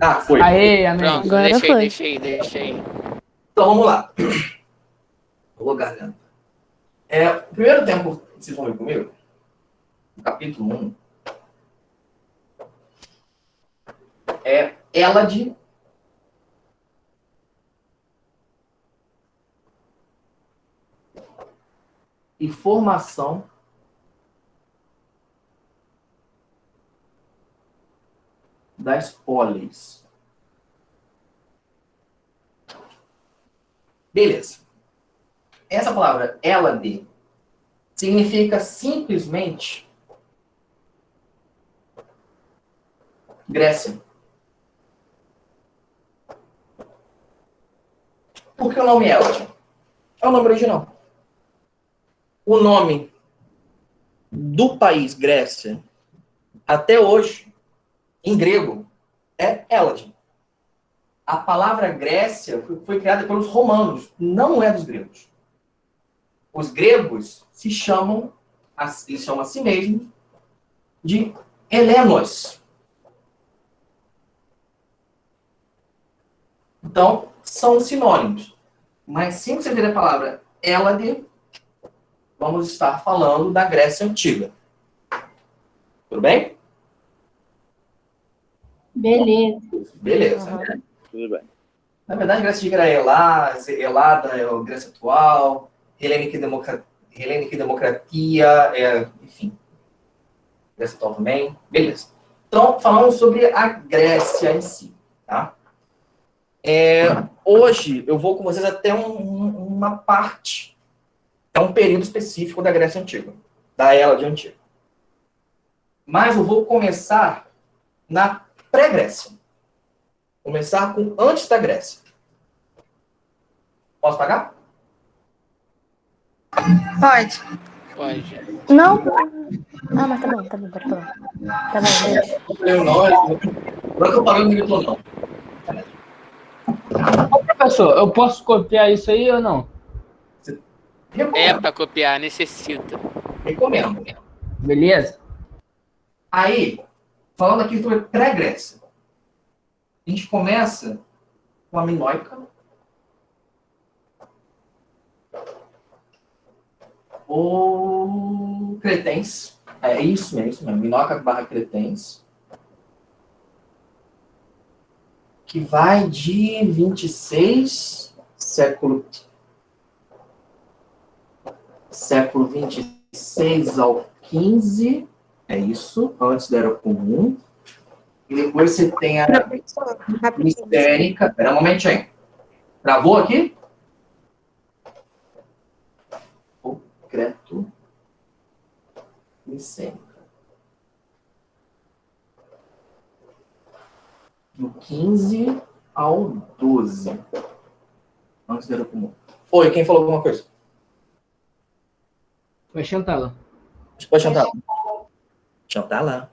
Ah, foi. Aê, amém. Pronto, Agora foi. deixei. Então, vamos lá. Ô, garganta. O primeiro tempo, vocês vão ver comigo? No capítulo 1. É Elad e formação das polis. Beleza. Essa palavra Elad significa simplesmente Grécia. Por que o nome Elad? É o nome original. O nome do país Grécia, até hoje, em grego, é Elad. A palavra Grécia foi criada pelos romanos, não é dos gregos. Os gregos eles chamam a si mesmos de helenos. Então, são sinônimos. Mas sempre que você ver a palavra Elad, vamos estar falando da Grécia Antiga. Tudo bem? Beleza. Uhum. Tudo bem. Na verdade, a Grécia Antiga era Elada é a Grécia atual, Helênica e Democratia, enfim. Grécia atual também. Beleza. Então, falando sobre a Grécia em si. Tá? Hoje, eu vou com vocês até uma parte, um período específico da Grécia Antiga, da Hélade Antiga. Mas eu vou começar na pré-Grécia. Começar com antes da Grécia. Posso pagar? Pode. Pode. Não. Ah, mas tá bom, pode falar. Tá bom, deixa. Agora que eu parei, não me gritou, não. Ô, professor, eu posso copiar isso aí ou não? Recomendo. Pra copiar, necessita. Recomendo. Beleza? Aí, falando aqui sobre pré-Grécia. A gente começa com a minoica. Ou cretense. É isso mesmo. Minoica / cretense. Que vai de 26, século 26 ao 15. É isso, antes da Era Comum. E depois você tem a mistérica. Espera um momentinho. Travou aqui? O creto micênica. Do 15 ao 12. Antes da Era Comum. Oi, quem falou alguma coisa? Vai Chantala. Pode chantar. Chantar lá.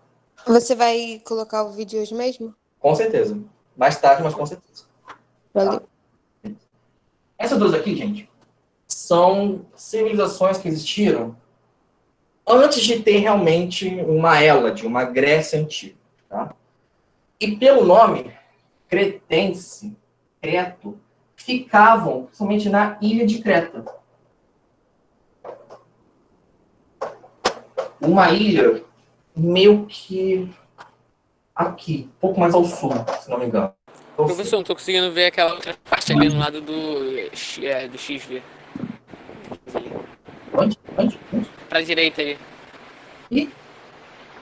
Você vai colocar o vídeo hoje mesmo? Com certeza. Mais tarde, mas com certeza. Valeu. Essas duas aqui, gente, são civilizações que existiram antes de ter realmente uma Hélade, uma Grécia antiga. Tá? E pelo nome, cretense, Creto, ficavam somente na ilha de Creta. Uma ilha meio que aqui, um pouco mais ao sul, se não me engano. Professor, não tô conseguindo ver aquela outra parte ali no lado do XV. Onde? Pra direita ali.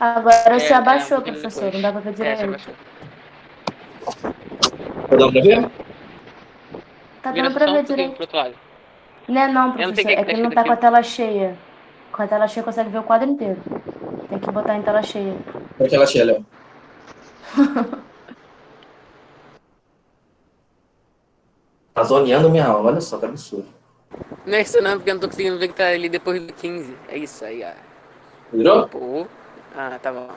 Agora você abaixou, um pouquinho professor. depois. Não dá pra ver Você direito. abaixou. Tá dando pra ver? Tá Vira dando pra só um ver pouquinho direito. pro outro lado. Não, Eu não professor. sei o que É que ele não tá tá com a escrito tela cheia. Com a tela cheia consegue ver o quadro inteiro. Tem que botar em tela cheia. Aquela cheia, Léo. Tá zoneando minha aula, olha só, que absurdo. Não é isso não, porque eu não tô conseguindo ver que tá ali depois do 15. É isso aí, ó. Melhorou? Pô. Ah, tá bom.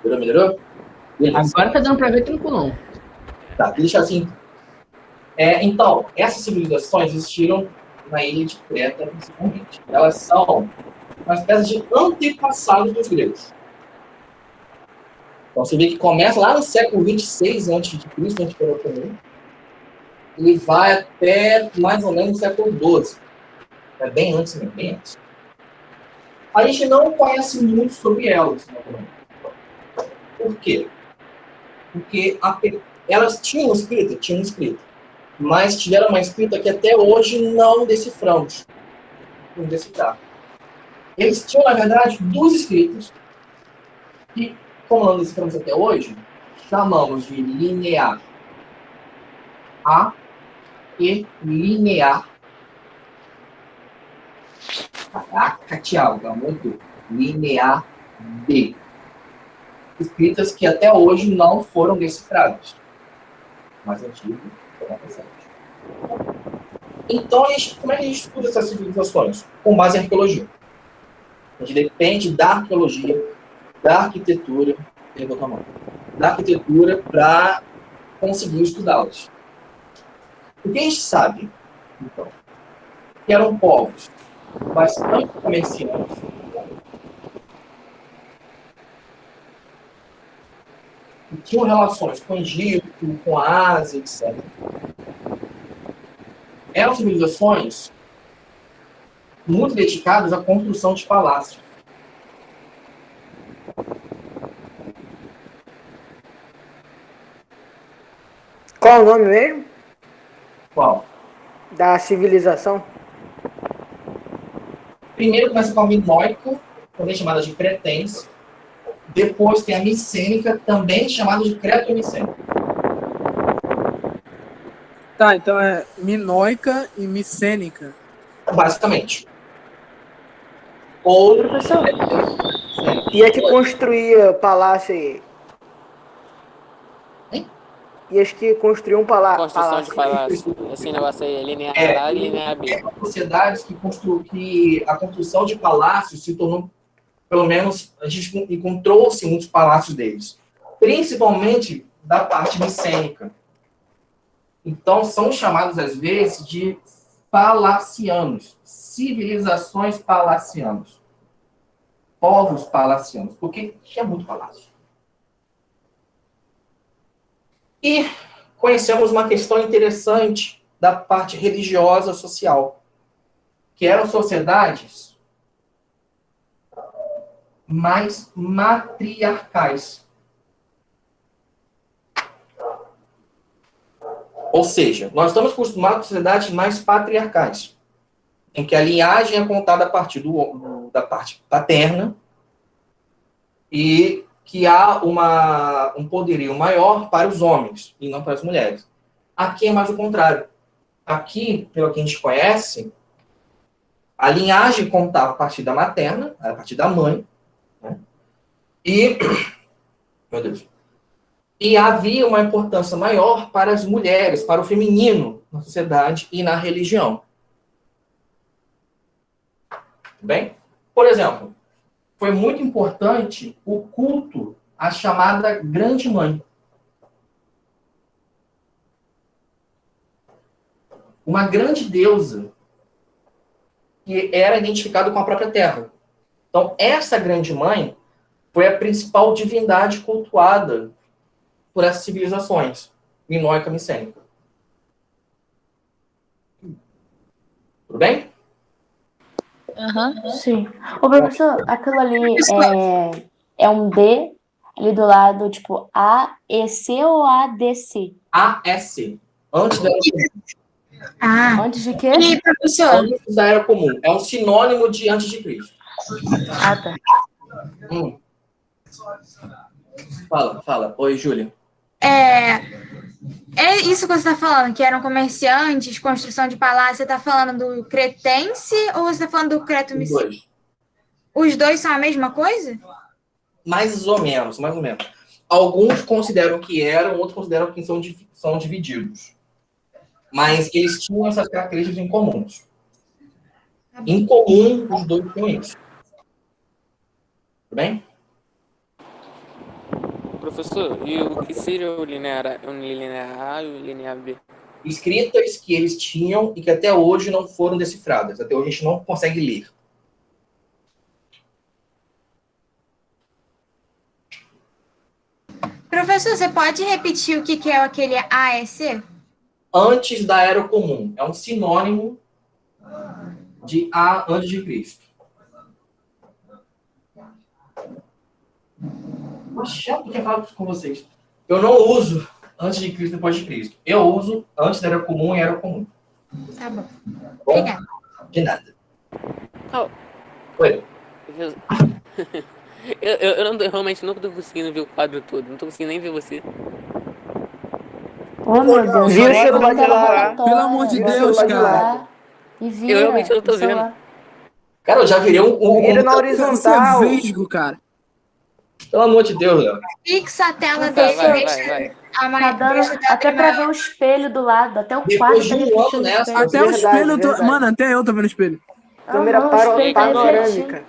Melhorou? Beleza. Agora tá dando pra ver tranquilão. Tá, deixa assim. Então, essas civilizações existiram na ilha de Creta, principalmente. Elas são uma espécie de antepassados dos gregos. Então, você vê que começa lá no século 26 a.C., Antiquaria Comum, e vai até mais ou menos no século 12. É bem antes mesmo, bem antes. A gente não conhece muito sobre elas, naturalmente. Por quê? Porque elas tinham escrita, mas tiveram uma escrita que até hoje não deciframos. Não decifrar. Eles tinham, na verdade, duas escritas, que, como não deciframos até hoje, chamamos de linear A e linear. Caraca, Thiago, pelo amor de Deus. Linear B. Escritas que até hoje não foram decifradas. Mais antigo, então, como é que a gente estuda essas civilizações? Com base em arqueologia. A gente depende da arqueologia, da arquitetura, da arquitetura para conseguir estudá-las. O que a gente sabe, então, que eram povos bastante comerciantes, que tinham relações com o Egito, com a Ásia, etc. Eram civilizações muito dedicadas à construção de palácios. Qual o nome mesmo? Qual? Da civilização? Primeiro começa com a minoica, também chamada de cretense. Depois tem a micênica, também chamada de creto-micênica. Tá, então é minoica e micênica. Basicamente. Ou... Professor, E a que construía palácio aí? Hein? E as que construíam Construção de palácio? palácio. Esse negócio aí, linear A e linear B. Sociedades que a construção de palácios se tornou, pelo menos, a gente encontrou-se muitos palácios deles. Principalmente da parte micênica. Então, são chamados, às vezes, de palacianos. Civilizações palacianas. Povos palacianos. Porque tinha muito palácio. E conhecemos uma questão interessante da parte religiosa social, que eram sociedades mais matriarcais. Ou seja, nós estamos acostumados com sociedades mais patriarcais, em que a linhagem é contada a partir da parte paterna e que há um poderio maior para os homens e não para as mulheres. Aqui é mais o contrário. Aqui, pelo que a gente conhece, a linhagem contava a partir da materna, a partir da mãe, né? Meu Deus. E havia uma importância maior para as mulheres, para o feminino na sociedade e na religião. Bem? Por exemplo, foi muito importante o culto à chamada Grande Mãe. Uma grande deusa que era identificada com a própria terra. Então, essa Grande Mãe foi a principal divindade cultuada por essas civilizações, minoica micênica. Tudo bem? sim. Ô, professor, aquilo ali é um D ali do lado, tipo, A, E, C ou A, D, C? AS, antes da era comum. Ah, Antes de quê? e professor, Antes da era comum. É um sinônimo de antes de Cristo. Ah, tá. Fala. Oi, Júlia. é isso que você está falando, que eram comerciantes, construção de palácio, você está falando do cretense ou você está falando do Os creto-micênico? dois. Os dois são a mesma coisa? Mais ou menos. Alguns consideram que eram, outros consideram que são divididos. Mas eles tinham essas características em comuns. Em comum, os dois tinham isso. Tudo bem? Professor, e o que seria o linear A e o linear B? Escritas que eles tinham e que até hoje não foram decifradas. Até hoje a gente não consegue ler. Professor, você pode repetir o que é aquele AEC? Antes da Era Comum. É um sinônimo de antes de Cristo. Mas chato que falar com vocês. Eu não uso antes de Cristo e depois de Cristo. Eu uso antes da Era Comum e Era Comum. Tá bom. Bom, Obrigada. de nada. Oh. Oi. Realmente não tô conseguindo ver o quadro todo. Não tô conseguindo nem ver você. Oh, meu Deus. Vira o vai celular pra de lá. rotatória, Pelo amor de vira o Deus, celular de cara. lá E vira Eu realmente não tô o celular. Cara, eu já virei Vira na Isso é horizontal. vesgo, cara. Pelo amor de Deus, Léo. Fixa a tela Vai, dele. vai, Deixa vai. a Tá mãe. dando Deixa a tela até dele pra maior. ver o espelho do lado. Até o Depois quadro de tá um ano refletindo o nessa, espelho. Até o Verdade, espelho, verdade. mano, até eu tô vendo o espelho. Câmera Aham, o espelho tá refletindo. panorâmica.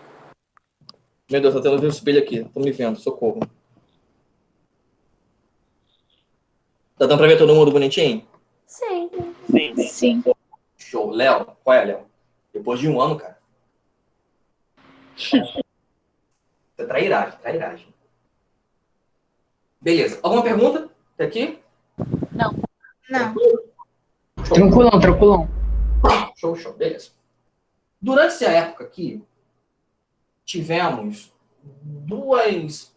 Meu Deus, tô tendo um espelho aqui. Tô me vendo, socorro. Tá dando pra ver todo mundo bonitinho? Sim. Sim. Show. Léo, qual é, Léo? Depois de um ano, cara. É trairagem, trairagem. Beleza. Alguma pergunta? Até aqui? Não. Show. Tranquilão, tranquilão. Show, show. Beleza. Durante essa época aqui, tivemos dois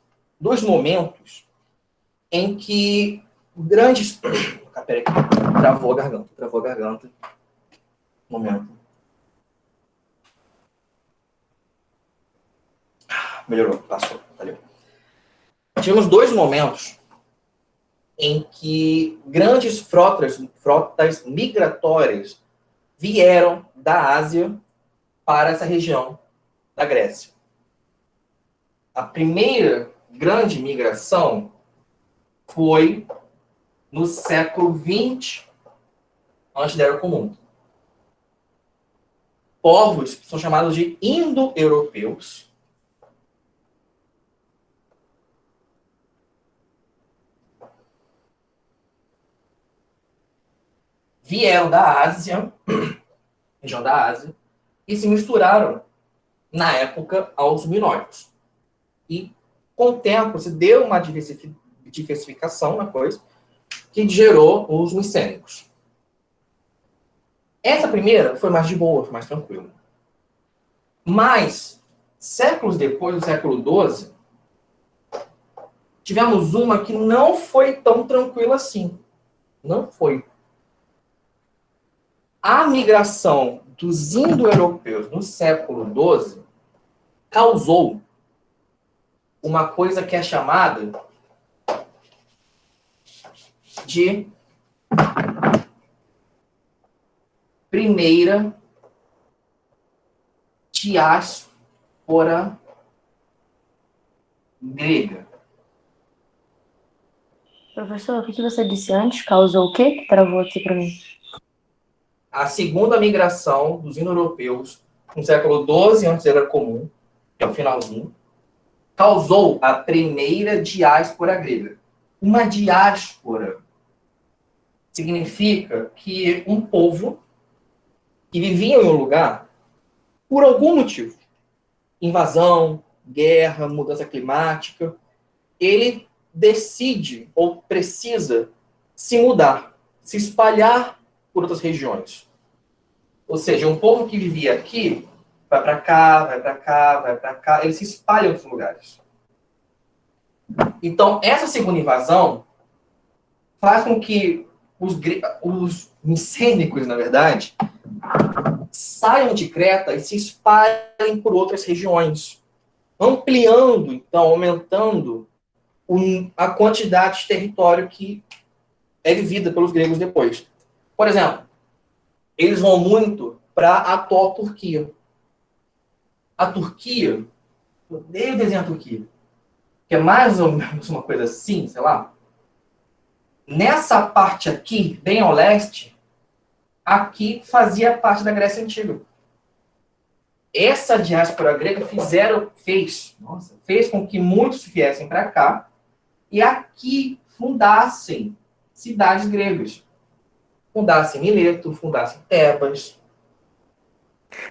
momentos em que grandes... Peraí, travou a garganta. Um momento. Melhorou, passou. Valeu. Tivemos dois momentos em que grandes frotas migratórias vieram da Ásia para essa região da Grécia. A primeira grande migração foi no século XX, antes da Era Comum. Povos que são chamados de indo-europeus vieram da Ásia, região da Ásia, e se misturaram, na época, aos minoicos. E, com o tempo, se deu uma diversificação na coisa, que gerou os micênicos. Essa primeira foi mais de boa, foi mais tranquila. Mas, séculos depois, no século XII, tivemos uma que não foi tão tranquila assim. Não foi. A migração dos indo-europeus no século XII causou uma coisa que é chamada de primeira diáspora grega. Professor, o que você disse antes? Causou o quê? Travou aqui pra mim. A segunda migração dos indo-europeus no século XII, antes era comum, que é o finalzinho, causou a primeira diáspora grega. Uma diáspora significa que um povo que vivia em um lugar, por algum motivo, invasão, guerra, mudança climática, ele decide ou precisa se mudar, se espalhar por outras regiões. Ou seja, um povo que vivia aqui, vai para cá, vai para cá, vai para cá, ele se espalha em outros lugares. Então, essa segunda invasão faz com que os micênicos, na verdade, saiam de Creta e se espalhem por outras regiões, ampliando, então, aumentando a quantidade de território que é vivida pelos gregos depois. Por exemplo, eles vão muito para a atual Turquia. A Turquia, eu odeio desenhar a Turquia, que é mais ou menos uma coisa assim, sei lá. Nessa parte aqui, bem ao leste, aqui fazia parte da Grécia Antiga. Essa diáspora grega fez com que muitos viessem para cá e aqui fundassem cidades gregas. Fundassem Mileto, fundassem Tebas.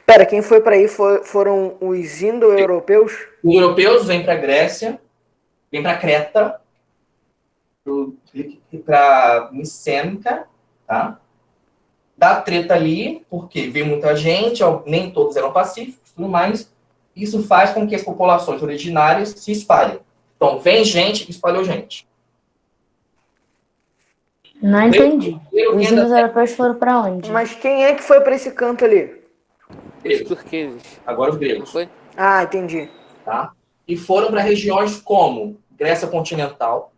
Pera, quem foi para aí foram os indo-europeus? Os europeus vêm para a Grécia, vêm para Creta, para Micênica, tá? Dá treta ali, porque veio muita gente, nem todos eram pacíficos, tudo mais. Isso faz com que as populações originárias se espalhem. Então, vem gente, espalhou gente. Não entendi. Os índios europeus foram pra onde? Mas quem é que foi pra esse canto ali? Os turqueses. Agora os Não gregos. foi? Ah, entendi. Tá? E foram para regiões como Grécia continental,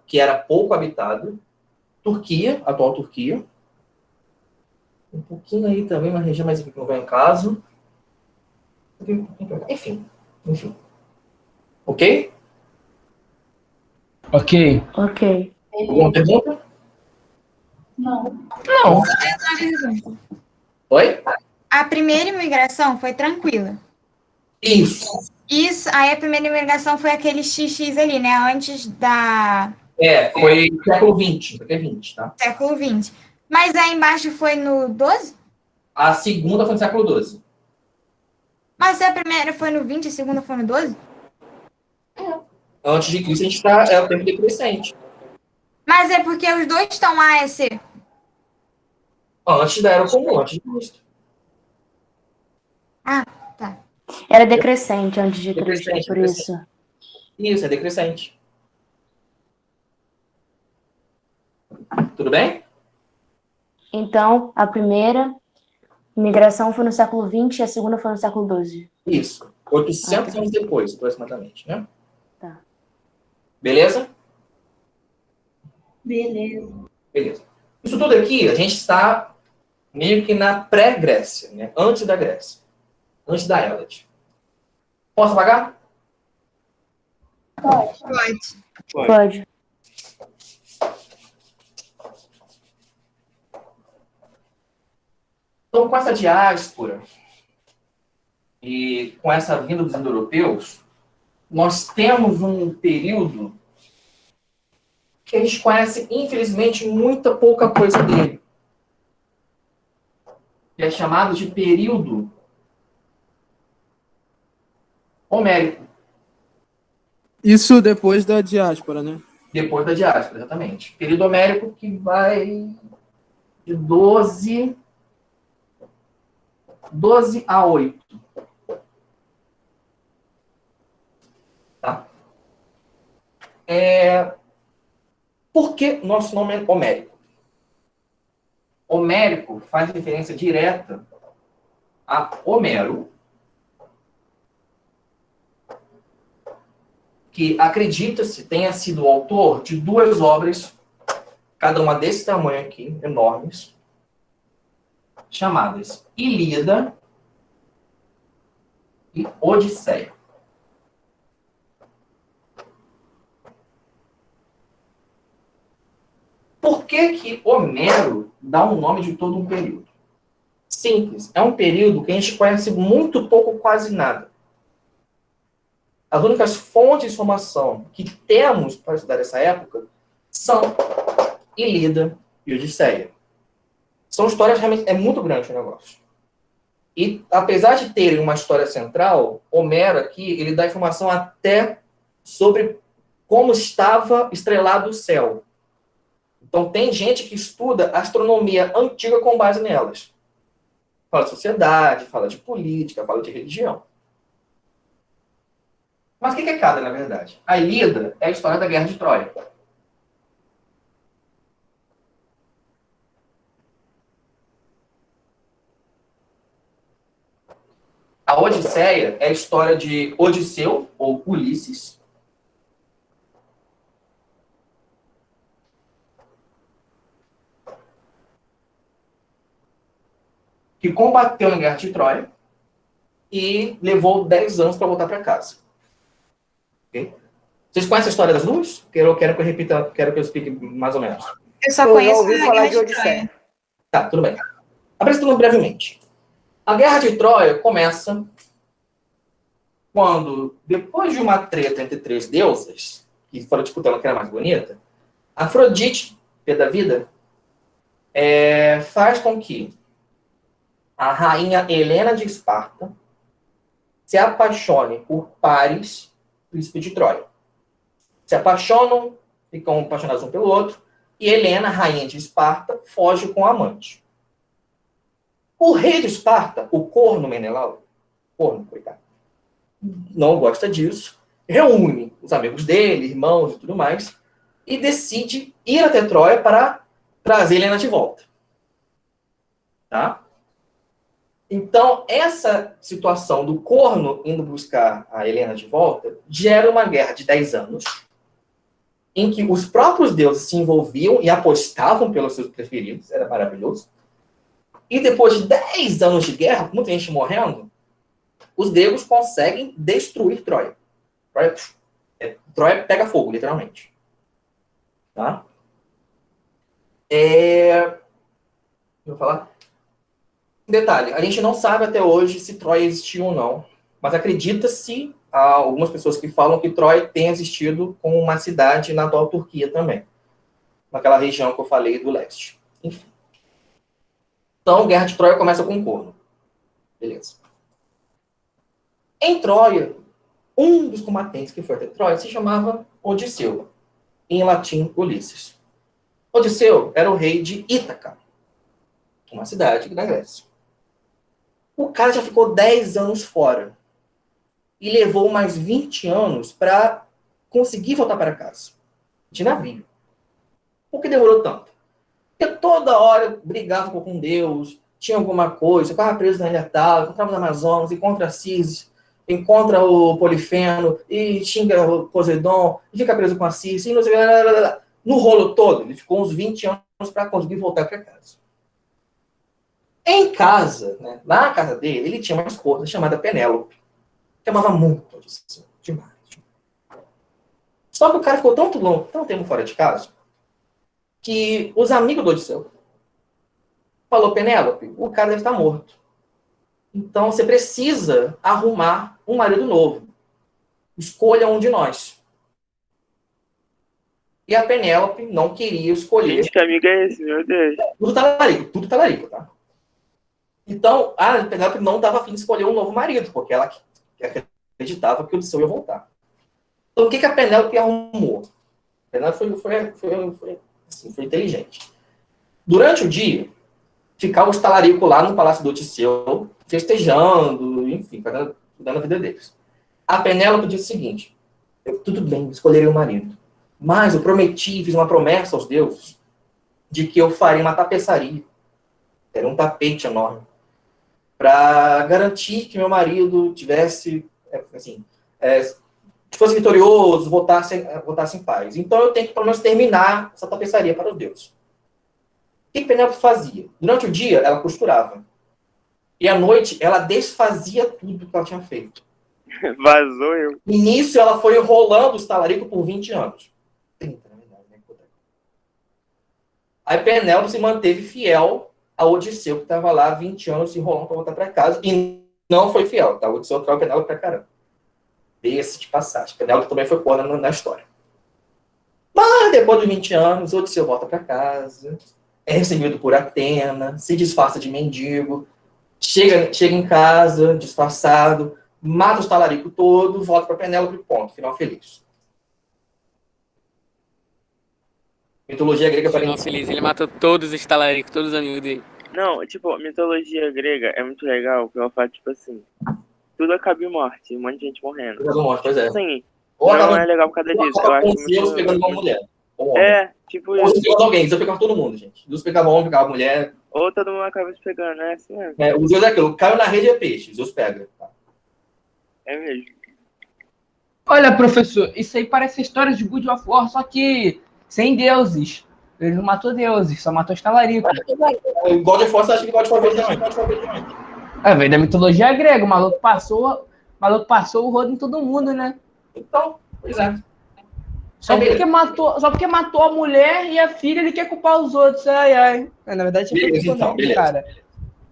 que era pouco habitado, Turquia, atual Turquia, um pouquinho aí também, uma região mais que não vem em caso. Enfim. Ok? Ok. Ok. Alguma pergunta? Não. Oi? A primeira imigração foi tranquila. Isso. Isso, aí a primeira imigração foi aquele XX ali, né? Antes da Foi século XX, isso aqui é 20, tá? século XX. Mas aí embaixo foi no 12? A segunda foi no século XII. Mas se a primeira foi no 20 e a segunda foi no 12? Antes de Cristo, a gente está o tempo decrescente. Mas é porque os dois estão A e C. Antes da Era Comum, antes de Cristo. Ah, tá. Era decrescente antes de Cristo, Decrescente, por decrescente. isso. Isso, é decrescente. Tudo bem? Então, a primeira imigração foi no século XX e a segunda foi no século XII. Isso. 800 anos depois, aproximadamente, né? Tá. Beleza? Beleza. Isso tudo aqui, a gente está meio que na pré-Grécia, né? Antes da Grécia. Antes da Hélade. Posso apagar? Pode. Pode. Então, com essa diáspora e com essa vinda dos indo-europeus, nós temos um período que a gente conhece, infelizmente, muita pouca coisa dele. Que é chamado de período homérico. Isso depois da diáspora, né? Depois da diáspora, exatamente. Período homérico que vai de 12 a 8. Tá? Por que nosso nome é homérico? Homérico faz referência direta a Homero, que acredita-se tenha sido o autor de duas obras, cada uma desse tamanho aqui, enormes, chamadas Ilíada e Odisseia. Por que Homero dá um nome de todo um período? Simples. É um período que a gente conhece muito pouco, quase nada. As únicas fontes de informação que temos para estudar essa época são Ilíada e Odisseia. São histórias realmente... É muito grande o negócio. E, apesar de terem uma história central, Homero aqui, ele dá informação até sobre como estava estrelado o céu. Então, tem gente que estuda astronomia antiga com base nelas. Fala de sociedade, fala de política, fala de religião. Mas o que é cada, na verdade? A Ilíada é a história da Guerra de Troia. A Odisseia é a história de Odisseu, ou Ulisses, que combateu na Guerra de Troia e levou 10 anos para voltar para casa. Okay? Vocês conhecem a história das duas? Quero que eu repita, quero que eu explique mais ou menos. Eu só Eu já conheço ouvi a falar Guerra de de Odisseia. Troia. Tá, tudo bem. Apresentando brevemente. A Guerra de Troia começa quando, depois de uma treta entre três deusas, que foram disputando quem era mais bonita, Afrodite, pé da vida, faz com que a rainha Helena de Esparta se apaixone por Paris, príncipe de Troia. Se apaixonam, ficam apaixonados um pelo outro, e Helena, rainha de Esparta, foge com a amante. O rei de Esparta, o corno Menelau, coitado, não gosta disso, reúne os amigos dele, irmãos e tudo mais, e decide ir até Troia para trazer Helena de volta. Tá? Então, essa situação do corno indo buscar a Helena de volta gera uma guerra de 10 anos, em que os próprios deuses se envolviam e apostavam pelos seus preferidos, era maravilhoso. E depois de 10 anos de guerra, com muita gente morrendo, os gregos conseguem destruir Troia. Troia pega fogo, literalmente. Tá? Vou falar. Detalhe, a gente não sabe até hoje se Troia existiu ou não, mas acredita-se, há algumas pessoas que falam que Troia tem existido como uma cidade na atual Turquia também, naquela região que eu falei do leste. Enfim. Então, a Guerra de Troia começa com um corno. Beleza. Em Troia, um dos combatentes que foi até Troia se chamava Odisseu, em latim, Ulisses. Odisseu era o rei de Ítaca, uma cidade da Grécia. O cara já ficou 10 anos fora. E levou mais 20 anos para conseguir voltar para casa. De navio. Por que demorou tanto? Porque toda hora brigava com Deus, tinha alguma coisa, ficava preso na ilha tal, encontrava no Amazonas, encontra Cis, encontra o Polifeno, e xinga o Poseidon, e fica preso com a Cis, e não sei, no rolo todo, ele ficou uns 20 anos para conseguir voltar para casa. Em casa, né, na casa dele, ele tinha uma esposa chamada Penélope, que amava muito Odisseu, demais. Só que o cara ficou tanto tempo fora de casa, que os amigos do Odisseu falou, Penélope, o cara deve estar morto. Então você precisa arrumar um marido novo. Escolha um de nós. E a Penélope não queria escolher. Gente, que amigo é esse, meu Deus? Tudo talarico, tá? Então, a Penélope não estava afim de escolher um novo marido, porque ela acreditava que o Odisseu ia voltar. Então, o que a Penélope arrumou? A Penélope foi inteligente. Durante o dia, ficava os talaricos lá no palácio do Odisseu, festejando, enfim, dando a vida deles. A Penélope disse o seguinte, tudo bem, escolherei o marido, mas eu fiz uma promessa aos deuses, de que eu faria uma tapeçaria, era um tapete enorme, para garantir que meu marido tivesse, fosse vitorioso, voltasse em paz. Então eu tenho que, pelo menos, terminar essa tapeçaria para os deuses. O que Penélope fazia? Durante o dia, ela costurava. E à noite, ela desfazia tudo que ela tinha feito. Vazou eu. No início, ela foi enrolando os talaricos por 20 anos. 30, na verdade, né? Aí Penélope se manteve fiel a Odisseu, que estava lá 20 anos se enrolando para voltar para casa, e não foi fiel, tá? O Odisseu traiu Penélope pra caramba. Desse de passagem. Penélope também foi corna na história. Mas depois de 20 anos, Odisseu volta para casa, é recebido por Atena, se disfarça de mendigo, chega em casa, disfarçado, mata os talaricos todos, volta para Penélope, ponto, final feliz. Mitologia grega Final feliz, ele matou todos os talaricos, todos os amigos dele. Não, tipo, mitologia grega é muito legal, pelo fato, tipo assim, tudo acaba em morte, um monte de gente morrendo. Pois é. Sim, Ou não é legal por causa disso, eu acho muito... Deus pegando uma mulher. Tipo ou isso. Deus pegando alguém, Deus pegava todo mundo, gente. Deus pegava homem, pegava mulher. Ou todo mundo acaba se pegando, é assim mesmo. O Deus é aquilo, caiu na rede é peixe, Deus pega. É mesmo. Olha, professor, isso aí parece história de God of War, só que sem deuses. Ele não matou deuses, só matou os talaricos. God of War, você acha que God of War veio também? É, veio da mitologia grega, o maluco passou o rodo em todo mundo, né? Então, pois é. Só porque matou a mulher e a filha, ele quer culpar os outros. Ai. Na verdade, beleza. Cara.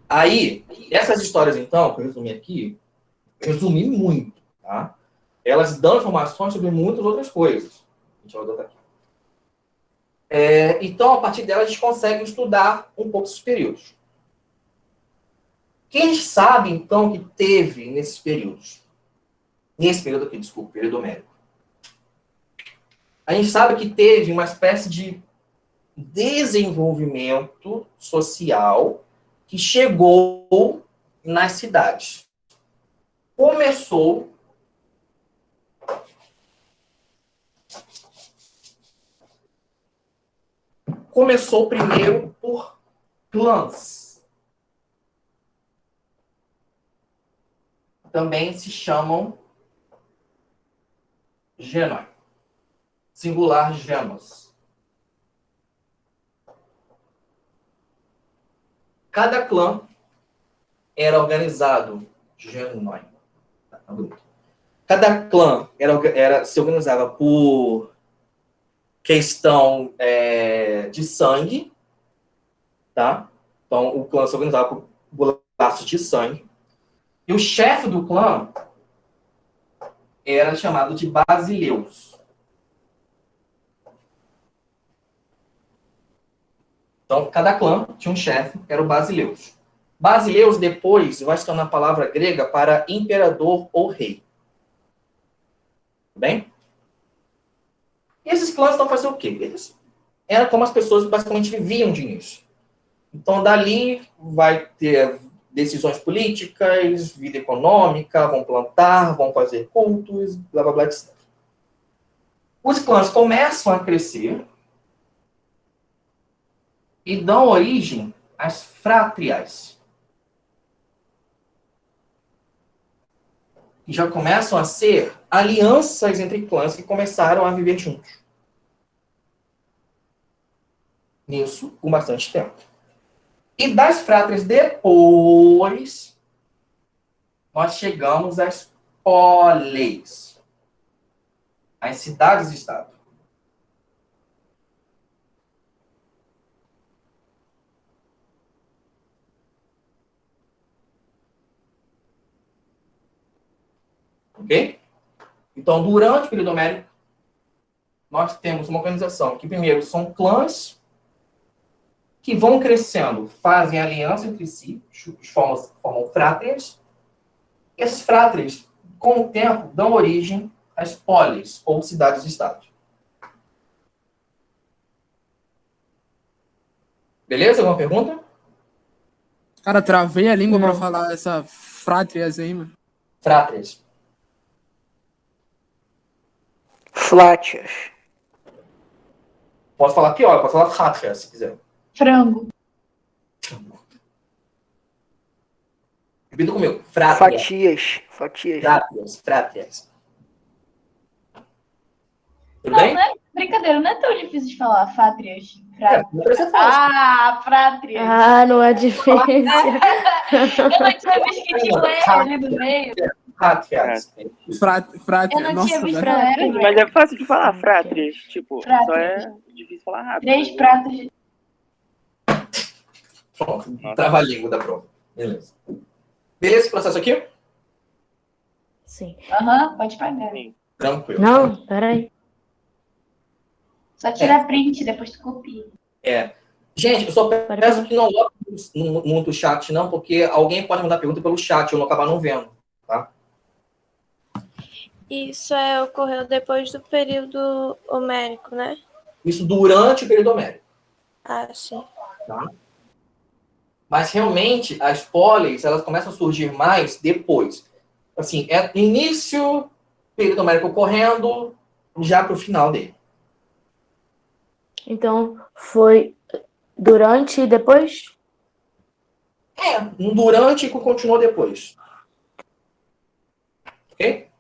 Aí, essas histórias, então, que eu resumi muito, tá? Elas dão informações sobre muitas outras coisas. A gente vai botar aqui. Então, a partir dela, a gente consegue estudar um pouco esses períodos. O que a gente sabe, então, que teve nesses períodos? Nesse período aqui, desculpa, período homérico. a gente sabe que teve uma espécie de desenvolvimento social que chegou nas cidades. Começou primeiro por clãs. Também se chamam genoi. Singular genos. Cada clã era organizado genoi. Cada clã se organizava por questão de sangue, tá? Então, o clã se organizava por laços de sangue. E o chefe do clã era chamado de basileus. Então, cada clã tinha um chefe, que era o basileus. Basileus, depois, vai se tornar a palavra grega para imperador ou rei. Bem? E esses clãs estão fazendo o quê? Eles eram como as pessoas basicamente viviam de início. Então, dali vai ter decisões políticas, vida econômica, vão plantar, vão fazer cultos, blá, blá, blá, etc. Os clãs começam a crescer e dão origem às frátrias. E já começam a ser alianças entre clãs que começaram a viver juntos. Nisso, com bastante tempo. E das frátrias, depois, nós chegamos às polis, as cidades-estado. Ok? Então, durante o período homérico, nós temos uma organização que, primeiro, são clãs que vão crescendo, fazem aliança entre si, formam frátrias, e essas frátrias, com o tempo, dão origem às polis, ou cidades-estado. Beleza? Alguma pergunta? Cara, travei a língua pra falar essa frátrias aí, mano. Frátrias. Flátias. Posso falar pior, posso falar frátrias, se quiser. Frango. Repita comigo. Frátrias. Fatias. Frátrias. Tudo Não, bem? não é brincadeira, não é tão difícil de falar. Fátrias. Não precisa falar. Frátrias. Ah, não é difícil. Eu não tinha visto que tinha um R ali no meio. Frátrias. Frátrias. Eu não Nossa, tinha visto velho. um R. Mas é fácil de falar, frátrias. Tipo, Frátrias. só é difícil falar rápido. 3 pratos de... Pronto. Trava-língua da prova. Beleza. Beleza esse processo aqui? Sim. Aham, pode pagar. Sim. Tranquilo. Não, peraí. Só tirar print, depois tu copia. Gente, eu só peço que não logue muito chat, não, porque alguém pode mandar pergunta pelo chat, eu não acabar não vendo, tá? Isso ocorreu depois do período homérico, né? Isso durante o período homérico, Ah, sim. tá? Mas, realmente, as polis, elas começam a surgir mais depois. Assim, início, período homérico ocorrendo, já para o final dele. Então, foi durante e depois? Durante e continuou depois. Ok?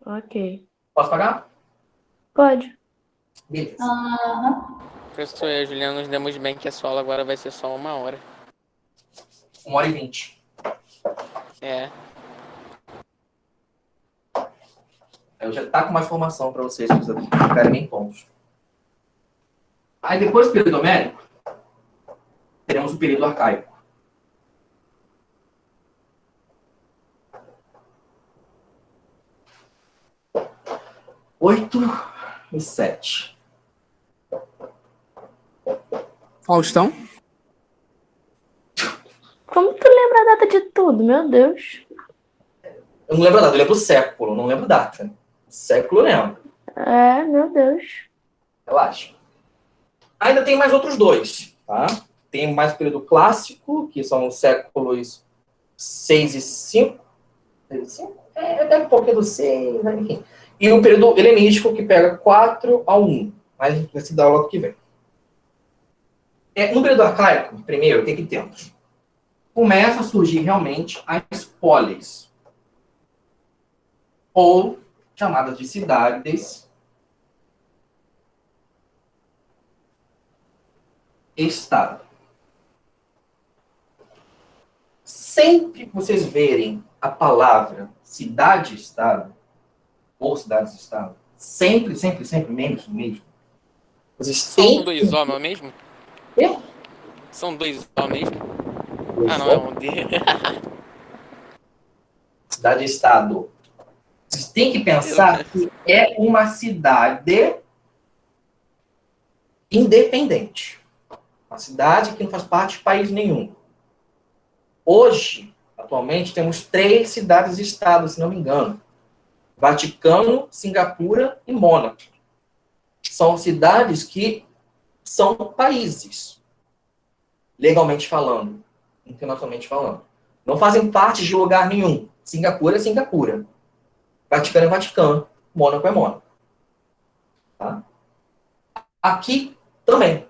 Ok. Posso pagar? Pode. Beleza. Aham. Professor, eu e a Juliana nos demos bem que a sua aula agora vai ser só 1 hora. 1h20. É. Eu já tá com mais informação para vocês, se vocês ficarem em pontos. Aí depois do período homérico, teremos o período arcaico. Oito e 7. Faustão? Como tu lembra a data de tudo? Meu Deus. Eu não lembro a data, eu lembro o século, não lembro data. Século eu lembro. Meu Deus. Relaxa. Ainda tem mais outros dois, tá? Tem mais o período clássico, que são os séculos 6 e 5. Até um pouquinho do 6, enfim. E o período helenístico, que pega 4 ao 1. Mas a gente vai se dar logo que vem. No período arcaico, primeiro, o que temos? Começa a surgir realmente as polis, ou chamadas de cidades estado. Sempre que vocês verem a palavra cidade-estado, ou cidades-estado, sempre, mesmo. Vocês São dois homens mesmo? É? São dois homens mesmo? Ah, não, é um D. Cidade-estado. Vocês têm que pensar que é uma cidade independente. Uma cidade que não faz parte de país nenhum. Hoje, atualmente, temos 3 cidades-estado, se não me engano. Vaticano, Singapura e Mônaco. São cidades que são países, legalmente falando, internacionalmente falando. Não fazem parte de lugar nenhum. Singapura é Singapura. Vaticano é Vaticano. Mônaco é Mônaco. Tá? Aqui também.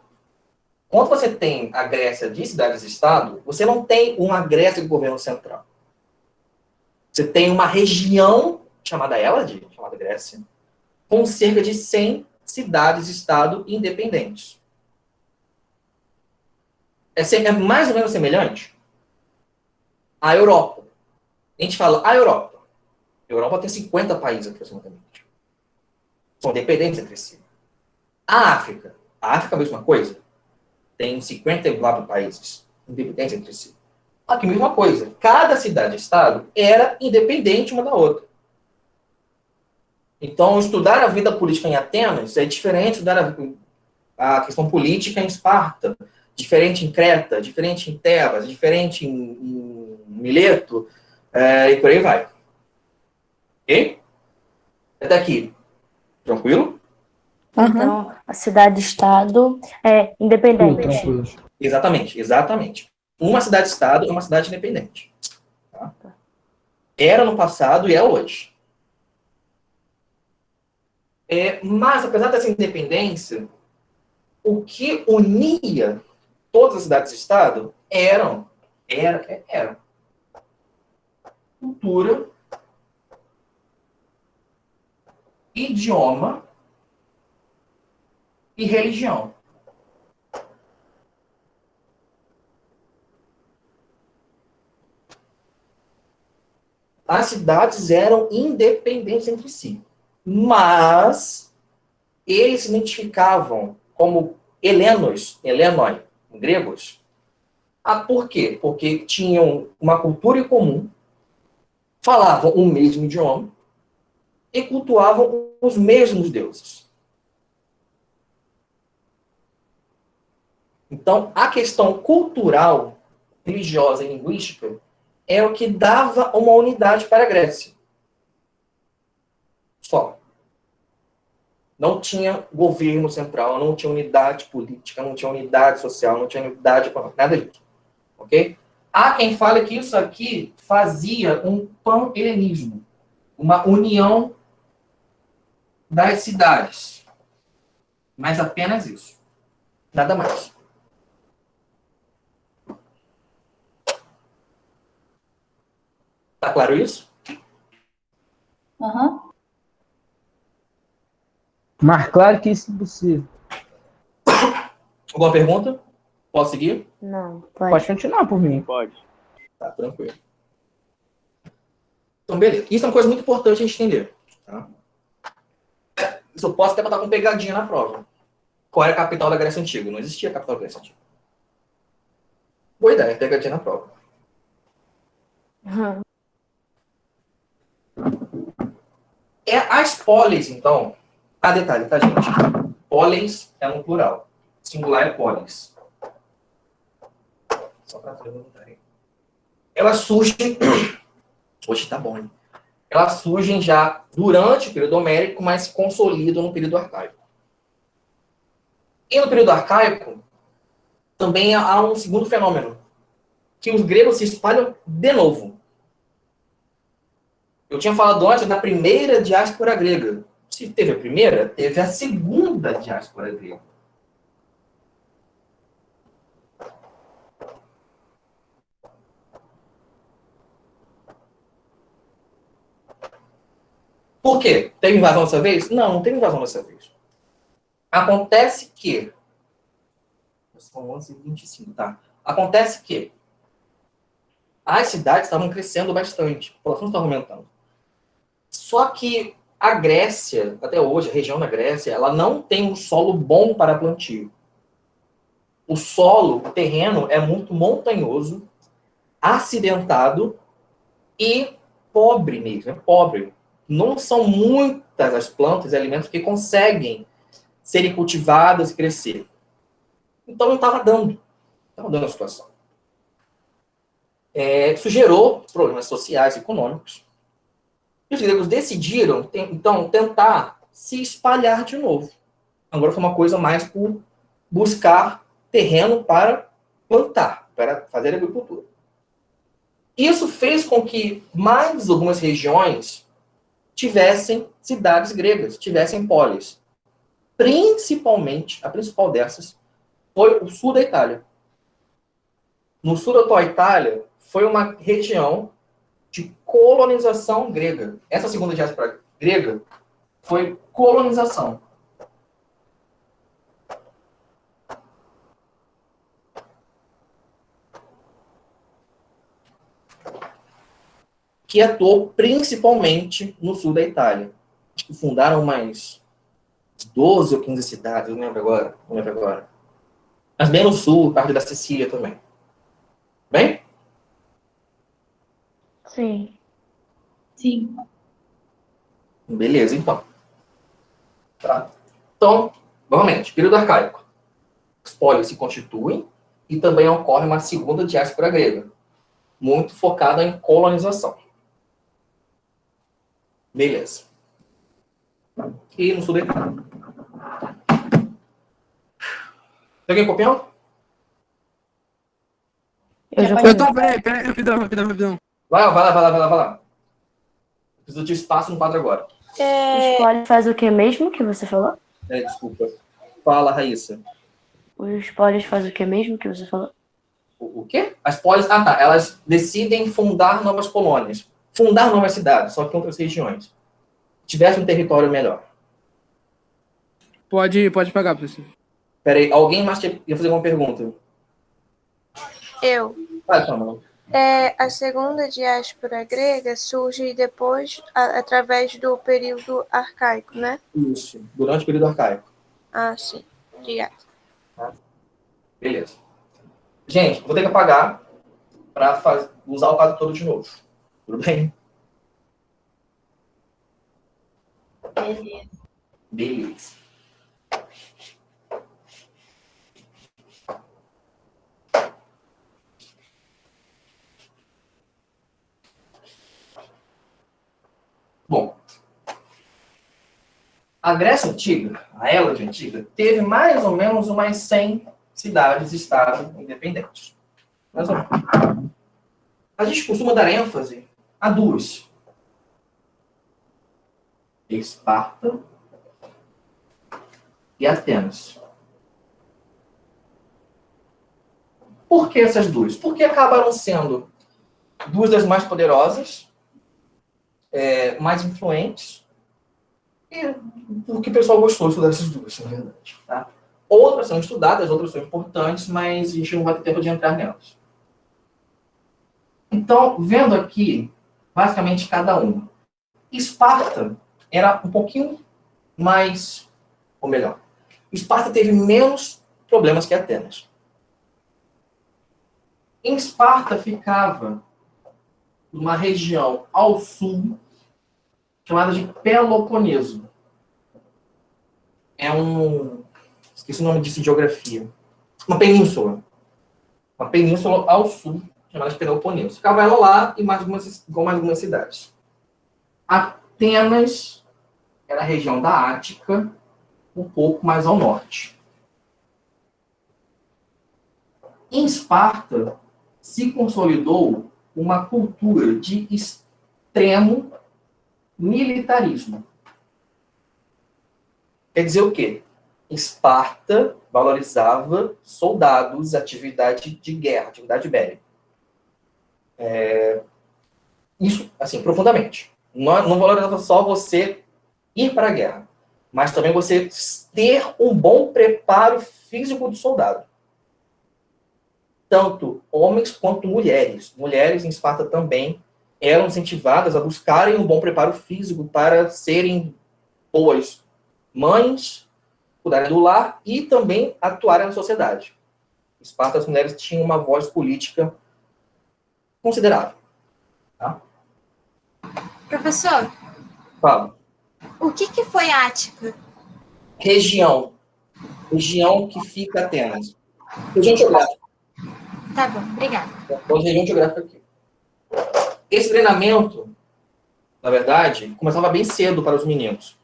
Quando você tem a Grécia de cidades-estado, você não tem uma Grécia de governo central. Você tem uma região chamada Hélade, chamada Grécia, com cerca de 100 cidades-estado independentes. É mais ou menos semelhante à Europa. A gente fala a Europa. A Europa tem 50 países aproximadamente. São dependentes entre si. A África. A África é a mesma coisa. Tem 54 países independentes entre si. Aqui a mesma coisa. Cada cidade-estado era independente uma da outra. Então, estudar a vida política em Atenas é diferente de estudar a questão política em Esparta, diferente em Creta, diferente em Tebas, diferente em Mileto, e por aí vai. Ok? Até aqui. Tranquilo? Então, a cidade-estado é independente. Tranquilo. Exatamente. Uma cidade-estado é uma cidade independente. Tá? Era no passado e é hoje. Mas, apesar dessa independência, o que unia todas as cidades-estado era cultura, idioma e religião. As cidades eram independentes entre si, mas eles se identificavam como helenoi, gregos. Por quê? Porque tinham uma cultura em comum, falavam o mesmo idioma e cultuavam os mesmos deuses. Então, a questão cultural, religiosa e linguística é o que dava uma unidade para a Grécia. Só. Não tinha governo central, não tinha unidade política, não tinha unidade social, não tinha unidade econômica, nada disso. Ok? Há quem fale que isso aqui fazia um pan-helenismo, uma união das cidades. Mas apenas isso. Nada mais. Tá claro isso? Aham. Mais claro que isso é impossível. Alguma pergunta? Posso seguir? Não, Pode pode. continuar por mim. Pode. Tá, tranquilo. Então, beleza. Isso é uma coisa muito importante a gente entender. Tá? Isso eu posso até botar com pegadinha na prova. Qual era a capital da Grécia Antiga? Não existia a capital da Grécia Antiga. Boa ideia, pegadinha na prova. Uhum. As polis, então... detalhe, tá, gente? Polis é no plural. Singular é polis. Só para vocês notarem. Elas surgem... Hoje tá bom, hein? elas surgem já durante o período homérico, mas se consolidam no período arcaico. E no período arcaico, também há um segundo fenômeno, que os gregos se espalham de novo. Eu tinha falado antes da primeira diáspora grega. Se teve a primeira, teve a segunda diáspora grega. Por quê? Teve invasão dessa vez? Não, não teve invasão dessa vez. Acontece que... São 11h25, tá? Acontece que as cidades estavam crescendo bastante, a população estava aumentando. Só que a Grécia, até hoje, a região da Grécia, ela não tem um solo bom para plantio. O solo, o terreno, é muito montanhoso, acidentado e pobre mesmo, é pobre. Não são muitas as plantas e alimentos que conseguem serem cultivadas e crescer. Então não estava dando a situação. Isso gerou problemas sociais e econômicos. E os gregos decidiram, então, tentar se espalhar de novo. Agora foi uma coisa mais por buscar terreno para plantar, para fazer agricultura. Isso fez com que mais algumas regiões tivessem cidades gregas, tivessem polis. Principalmente, a principal dessas foi o sul da Itália. No sul da atual Itália, foi uma região de colonização grega. Essa segunda diáspora grega foi colonização. Que atuou principalmente no sul da Itália. Acho que fundaram mais 12 ou 15 cidades, não lembro agora. Mas bem no sul, parte da Sicília também. Bem? Sim. Sim. Beleza, então. Tá? Então, novamente, período arcaico. Os polis se constituem e também ocorre uma segunda diáspora grega, muito focada em colonização. Beleza. E no sul da Itália. Tem alguém copiando? Eu tô, peraí, rapidão. Vai lá. Preciso de espaço no quadro agora. O spoiler faz o que mesmo que você falou? Desculpa. Fala, Raíssa. Os spoilers faz o que mesmo que você falou? O quê? As polis... Elas decidem fundar novas colônias. Fundar novas cidades, só que em outras regiões. Tivesse um território melhor. Pode pagar, professor. Peraí, alguém mais ia fazer uma pergunta? Eu. Vai, Pamela. A segunda diáspora grega surge depois, através do período arcaico, né? Isso, durante o período arcaico. Ah, sim. Obrigada. Beleza. Gente, vou ter que apagar para usar o quadro todo de novo. Tudo bem? Beleza. Bom, a Grécia Antiga, a Hélade Antiga, teve mais ou menos umas 100 cidades-estado independentes. Mais ou menos. A gente costuma dar ênfase a duas. Esparta e Atenas. Por que essas duas? Porque acabaram sendo duas das mais poderosas, mais influentes, e porque o pessoal gostou de estudar essas duas, na verdade. Tá? Outras são estudadas, outras são importantes, mas a gente não vai ter tempo de entrar nelas. Então, vendo aqui, basicamente, cada uma. Esparta era um pouquinho mais, ou melhor, Esparta teve menos problemas que Atenas. Em Esparta ficava numa região ao sul, chamada de Peloponeso. Esqueci o nome disso em geografia. Uma península. Uma península ao sul, chamada de Peloponeso. Ficava ela lá e mais algumas cidades. Atenas era a região da Ática, um pouco mais ao norte. Em Esparta, se consolidou uma cultura de extremo militarismo. Quer dizer o quê? Esparta valorizava soldados, atividade de guerra, atividade bélica. Isso, assim, profundamente. Não valorizava só você ir para a guerra, mas também você ter um bom preparo físico do soldado. Tanto homens quanto mulheres. Mulheres em Esparta também eram incentivadas a buscarem um bom preparo físico para serem boas mães, cuidarem do lar e também atuarem na sociedade. Em Esparta, as mulheres tinham uma voz política considerável. Tá? Professor, Fala. o que foi Ática? Região. Região que fica Atenas. Região geográfica. Tá bom, obrigada. Região geográfica aqui. Esse treinamento, na verdade, começava bem cedo para os meninos.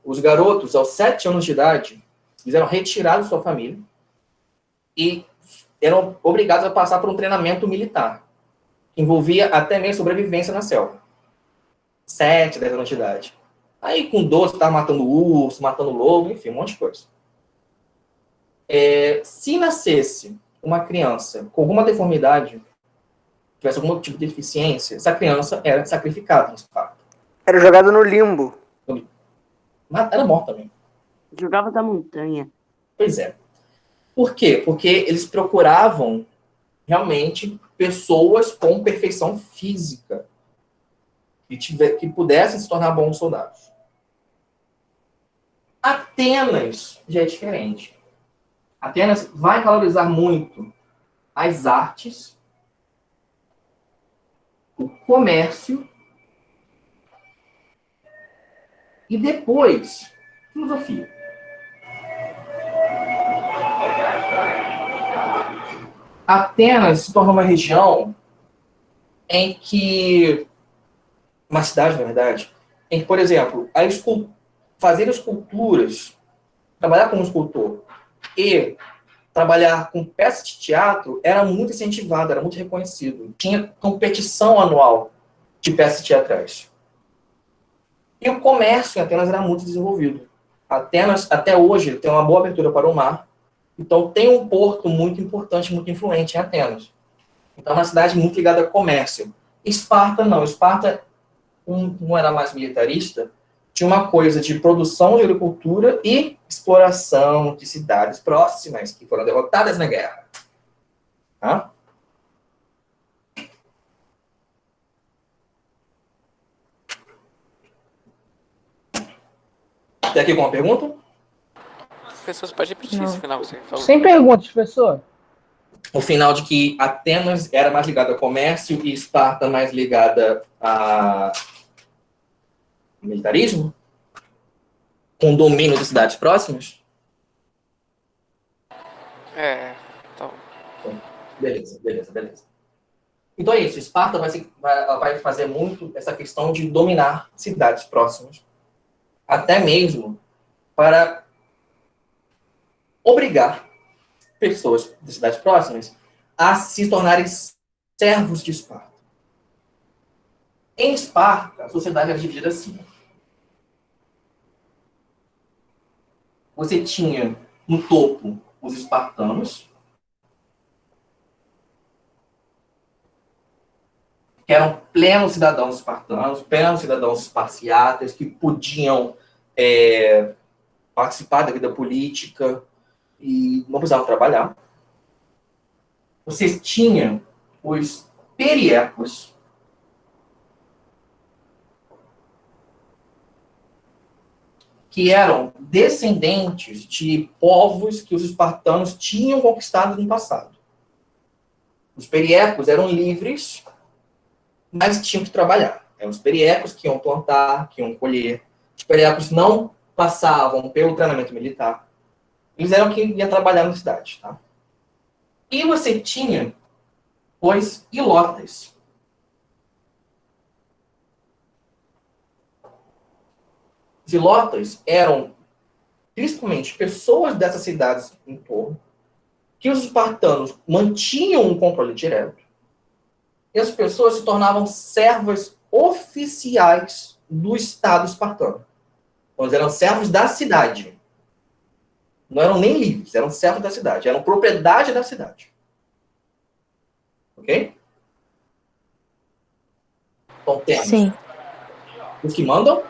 Os garotos, aos 7 anos de idade, eles eram retirados de sua família e eram obrigados a passar por um treinamento militar, que envolvia até mesmo sobrevivência na selva. 7, 10 anos de idade. Aí, com 12, estava matando urso, matando lobo, enfim, um monte de coisa. Se nascesse uma criança com alguma deformidade, tivesse algum tipo de deficiência, essa criança era sacrificada em Esparta. Era jogado no limbo. Era morta também. Jogava da montanha. Pois é. Por quê? Porque eles procuravam realmente pessoas com perfeição física que pudessem se tornar bons soldados. Atenas já é diferente. Atenas vai valorizar muito as artes, o comércio e depois filosofia. Atenas se tornou uma região em que, uma cidade, na verdade, em que, por exemplo, fazer esculturas, trabalhar como escultor e trabalhar com peças de teatro era muito incentivado, era muito reconhecido. Tinha competição anual de peças teatrais. E o comércio em Atenas era muito desenvolvido. Atenas, até hoje, tem uma boa abertura para o mar. Então, tem um porto muito importante, muito influente em Atenas. Então, é uma cidade muito ligada ao comércio. Esparta, não. Esparta não era mais militarista. Tinha uma coisa de produção de agricultura e exploração de cidades próximas que foram derrotadas na guerra. Tá? Tem aqui alguma pergunta? Professor, você pode repetir esse final que você falou? Sem perguntas, professor. O final de que Atenas era mais ligada ao comércio e Esparta mais ligada a militarismo? Com domínio de cidades próximas? Então. Beleza. Então é isso. Esparta vai fazer muito essa questão de dominar cidades próximas. Até mesmo para obrigar pessoas de cidades próximas a se tornarem servos de Esparta. Em Esparta, a sociedade era dividida assim. Você tinha no topo os espartanos, que eram plenos cidadãos espartanos, plenos cidadãos esparciatas, que podiam participar da vida política e não precisavam trabalhar. Vocês tinham os periecos, que eram descendentes de povos que os espartanos tinham conquistado no passado. Os periecos eram livres, mas tinham que trabalhar. Eram os periecos que iam plantar, que iam colher. Os periecos não passavam pelo treinamento militar. Eles eram que iam trabalhar na cidade. Tá? E você tinha os ilotas. Zilotas eram principalmente pessoas dessas cidades em torno, que os espartanos mantinham um controle direto, e as pessoas se tornavam servas oficiais do Estado espartano. Então, eles eram servos da cidade. Não eram nem livres, eram servos da cidade, eram propriedade da cidade. Ok? Então, temos Sim. os que mandam,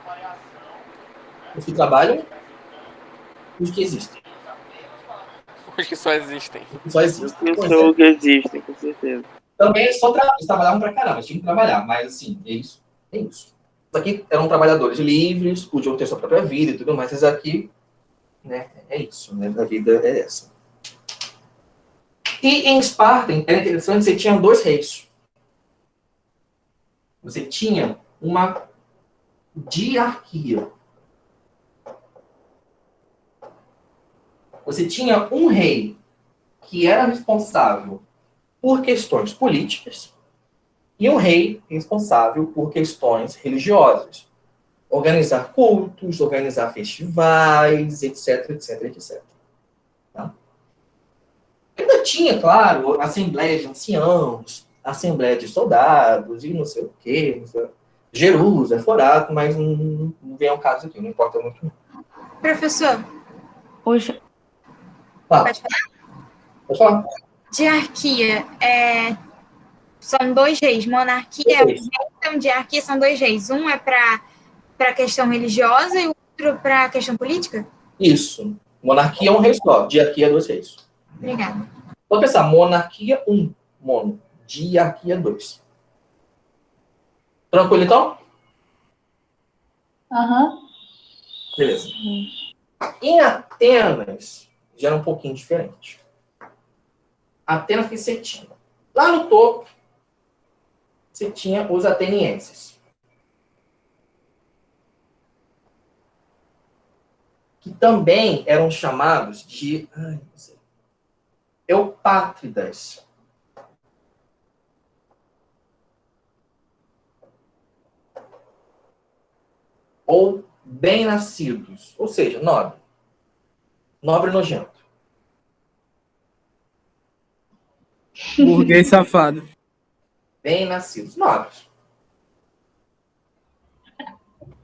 os que trabalham, e os que existem. Os que só existem. Os que só existem. Eu Pois sou é. o que existe, com certeza. Também eles trabalhavam pra caramba, eles tinham que trabalhar, mas assim, eles, é isso. Os aqui eram trabalhadores livres, podiam ter sua própria vida e tudo mais, esses aqui, né, é isso, né, a vida é essa. E em Esparta, era interessante, você tinha 2 reis. Você tinha uma diarquia. Você tinha um rei que era responsável por questões políticas e um rei responsável por questões religiosas. Organizar cultos, organizar festivais, etc, etc, etc. Tá? Ainda tinha, claro, assembleia de anciãos, assembleia de soldados e não sei o quê. Jerusa, Forato, mas não vem ao caso aqui, não importa muito. Professor, Hoje, Fala. pode falar? Pode falar. Diarquia, são 2 reis. Monarquia, então, diarquia são 2 reis. Um é para a questão religiosa e o outro para a questão política? Isso. Monarquia é um rei só, diarquia é 2 reis. Obrigada. Vamos pensar, monarquia 1, mono, diarquia 2. Tranquilo, então? Aham. Beleza. Em Atenas, já era um pouquinho diferente. Atenas que você tinha. Lá no topo, você tinha os atenienses. Que também eram chamados de eupátridas. Ou bem-nascidos. Ou seja, nobre. Nobre nojento. Burguês safado. Bem-nascidos. Nobres.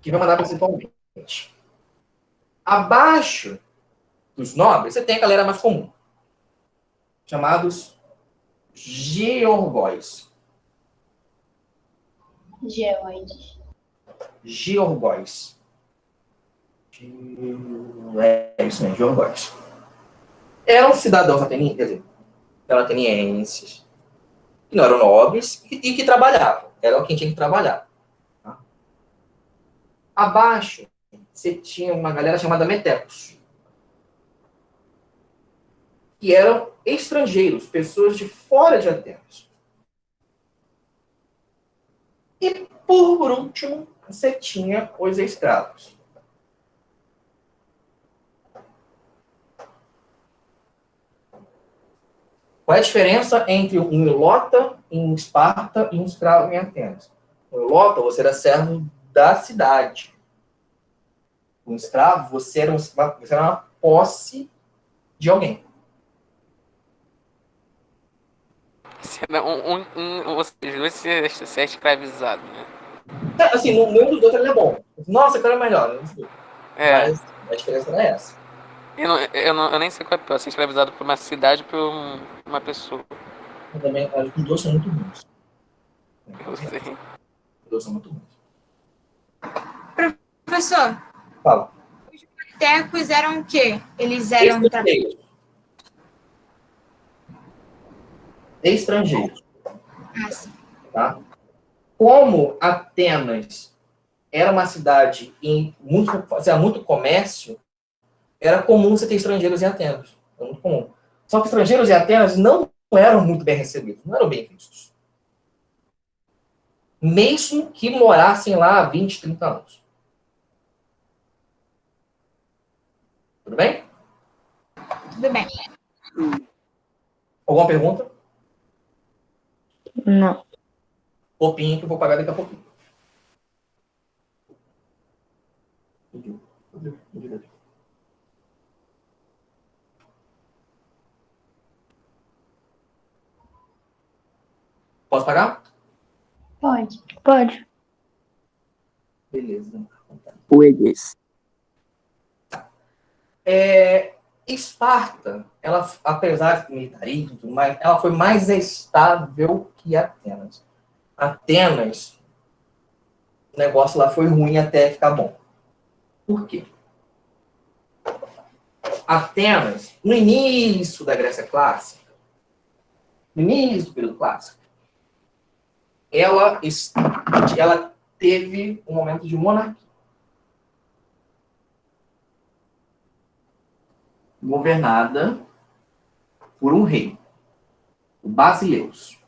Que vai mandar principalmente. Abaixo dos nobres, você tem a galera mais comum. Chamados georgóis. Geoides. Georgóis. É isso mesmo, georgóis. Eram cidadãos atenienses, quer dizer, eram atenienses, que não eram nobres e que trabalhavam. Eram quem tinha que trabalhar. Tá? Abaixo, você tinha uma galera chamada metecos, que eram estrangeiros, pessoas de fora de Atenas. E, por último, você tinha os escravos. Qual é a diferença entre um ilota em Esparta e um escravo em Atenas? O ilota, você era servo da cidade. Um escravo, você era uma posse de alguém. Você é escravizado, né? Assim, no meio dos dois ele é bom. Nossa, aquele é melhor. É. Mas a diferença não é essa. Eu nem sei qual é pior, ser escravizado por uma cidade ou por uma pessoa. Eu também, os dois são muito bons. Eu sei. Os dois são muito bons. Professor, Fala. os metecos eram o quê? Eles eram... Estrangeiros. Ah, sim. Tá? Como Atenas era uma cidade fazia muito comércio, era comum você ter estrangeiros em Atenas. Era muito comum. Só que estrangeiros em Atenas não eram muito bem recebidos, não eram bem vistos. Mesmo que morassem lá há 20, 30 anos. Tudo bem? Tudo bem. Alguma pergunta? não. Copinho que eu vou pagar daqui a pouquinho. Posso pagar? Pode. Pode. Beleza. Puedes. Esparta, ela, apesar de militarismo e tudo mais, ela foi mais estável que Atenas. Atenas, o negócio lá foi ruim até ficar bom. Por quê? Atenas, no início da Grécia Clássica, no início do período clássico, ela teve um momento de monarquia. Governada por um rei, o Basileus.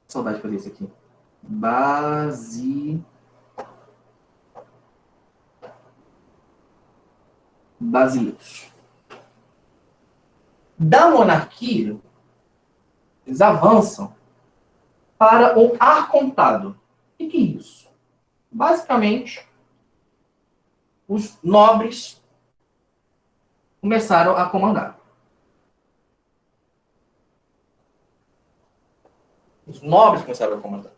Saudade de fazer isso aqui. Basileus. Da monarquia, eles avançam para o arcontado. O que é isso? Basicamente, os nobres começaram a comandar. Os nobres começaram a comandar.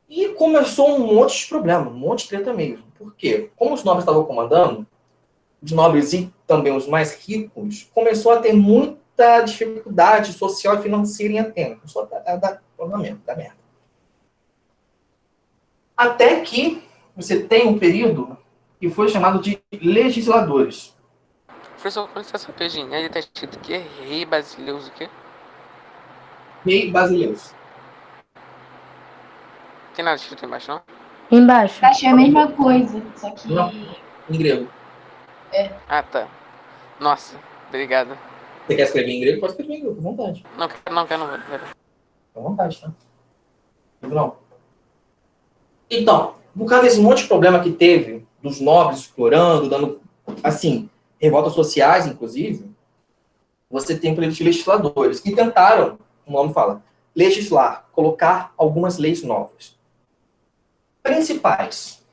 E começou um monte de problema, um monte de treta mesmo. Por quê? Como os nobres estavam comandando, os nobres e também os mais ricos, começou a ter muita dificuldade social e financeira em Atenas. Começou a dar merda. Até que você tem um período que foi chamado de legisladores. Professor, com licença rapidinho. Aí tá escrito que é Rei Basileus o quê? Rei Basileus. Tem nada escrito embaixo, não? Embaixo. Achei a mesma coisa, só que... Não, em grego. Ah, tá. Nossa, obrigado. Você quer escrever em grego? Pode escrever em grego, com vontade. Não quero. Com vontade, tá? Não. Então, por causa desse monte de problema que teve, dos nobres explorando, dando, assim, revoltas sociais, inclusive, você tem legisladores que tentaram, o nome fala, legislar, colocar algumas leis novas. Principais.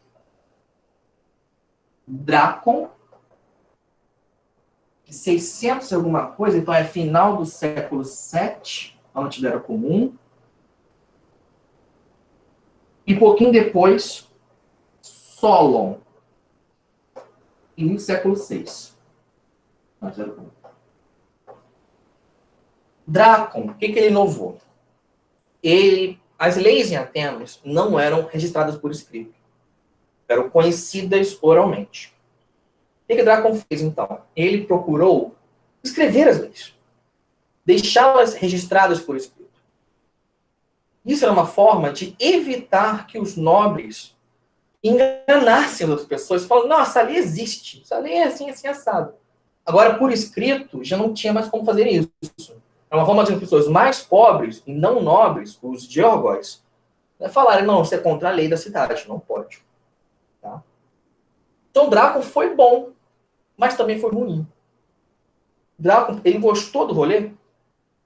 Drácon, 600 e alguma coisa, então é final do século VII, antes da Era Comum. E pouquinho depois, Solon, início do século VI. Antes da Era Comum. Drácon, o que ele inovou? As leis em Atenas não eram registradas por escrito. Eram conhecidas oralmente. O que Drácon fez, então? Ele procurou escrever as leis. Deixá-las registradas por escrito. Isso era uma forma de evitar que os nobres enganassem as outras pessoas, falando, nossa, a lei existe. Essa lei é assim, assim, assado. Agora, por escrito, já não tinha mais como fazer isso. É uma forma de as pessoas mais pobres e não nobres, os geórgos, falarem, não, isso é contra a lei da cidade, não pode. Tá? Então, Drácon foi bom, mas também foi ruim. Drácon, ele gostou do rolê